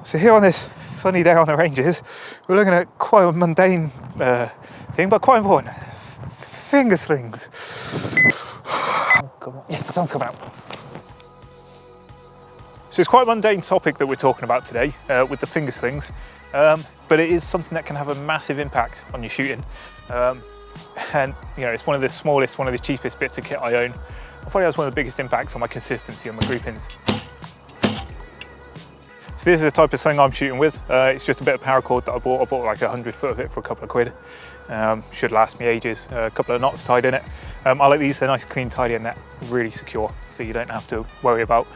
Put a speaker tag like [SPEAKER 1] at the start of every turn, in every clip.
[SPEAKER 1] So here on this sunny day on the ranges, we're looking at quite a mundane thing, but quite important. Finger slings. Oh, come on. Yes, the sun's come out. So it's quite a mundane topic that we're talking about today with the finger slings, but it is something that can have a massive impact on your shooting. And you know, it's one of the smallest, one of the cheapest bits of kit I own. It probably has one of the biggest impacts on my consistency on my groupings. So this is the type of sling I'm shooting with. It's just a bit of paracord that I bought. I bought like 100 foot of it for a couple of quid. Should last me ages. A couple of knots tied in it. I like these, they're nice, clean, tidy, and they're really secure, so you don't have to worry about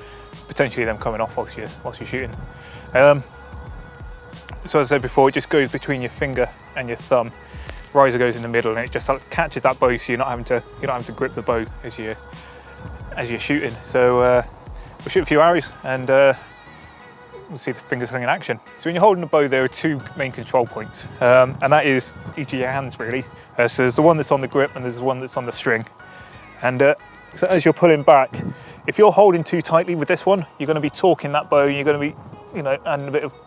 [SPEAKER 1] potentially them coming off whilst you're shooting. So as I said before, it just goes between your finger and your thumb. Riser goes in the middle, and it just catches that bow, so you're not having to grip the bow as you're shooting. So we'll shoot a few arrows, and we'll see the finger sling in action. So when you're holding the bow, there are two main control points, and that is each of your hands really. So there's the one that's on the grip, and there's the one that's on the string. And so as you're pulling back, if you're holding too tightly with this one, you're going to be torquing that bow. You're going to be, and a bit of,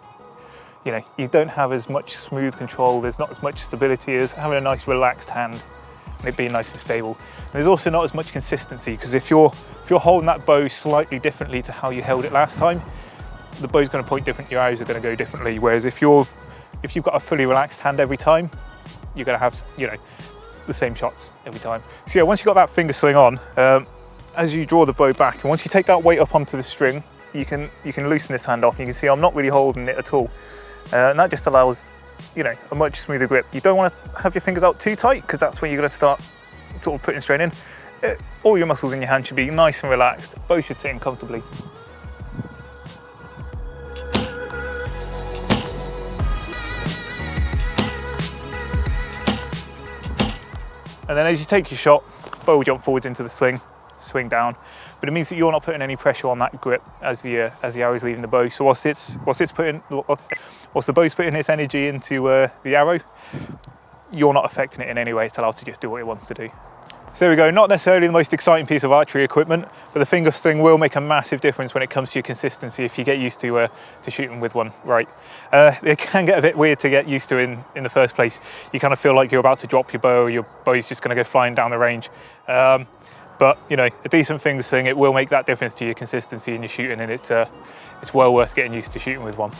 [SPEAKER 1] you don't have as much smooth control. There's not as much stability as having a nice relaxed hand and it being nice and stable. And there's also not as much consistency, because if you're holding that bow slightly differently to how you held it last time, the bow's going to point different, your arrows are going to go differently. Whereas if you've got a fully relaxed hand every time, you're going to have the same shots every time. So yeah, once you've got that finger sling on, as you draw the bow back, and once you take that weight up onto the string, you can loosen this hand off. You can see I'm not really holding it at all, and that just allows a much smoother grip. You don't want to have your fingers out too tight, because that's when you're going to start sort of putting strain in. All your muscles in your hand should be nice and relaxed. Both should sit in comfortably. And then as you take your shot, bow will jump forwards into the sling, swing down, but it means that you're not putting any pressure on that grip as the arrow is leaving the bow. So whilst the bow's putting its energy into the arrow, you're not affecting it in any way. It's allowed to just do what it wants to do. So there we go, not necessarily the most exciting piece of archery equipment, but the finger sling will make a massive difference when it comes to your consistency if you get used to shooting with one right. It can get a bit weird to get used to in the first place. You kind of feel like you're about to drop your bow, or your bow's just going to go flying down the range. But a decent finger sling, it will make that difference to your consistency in your shooting, and it's well worth getting used to shooting with one.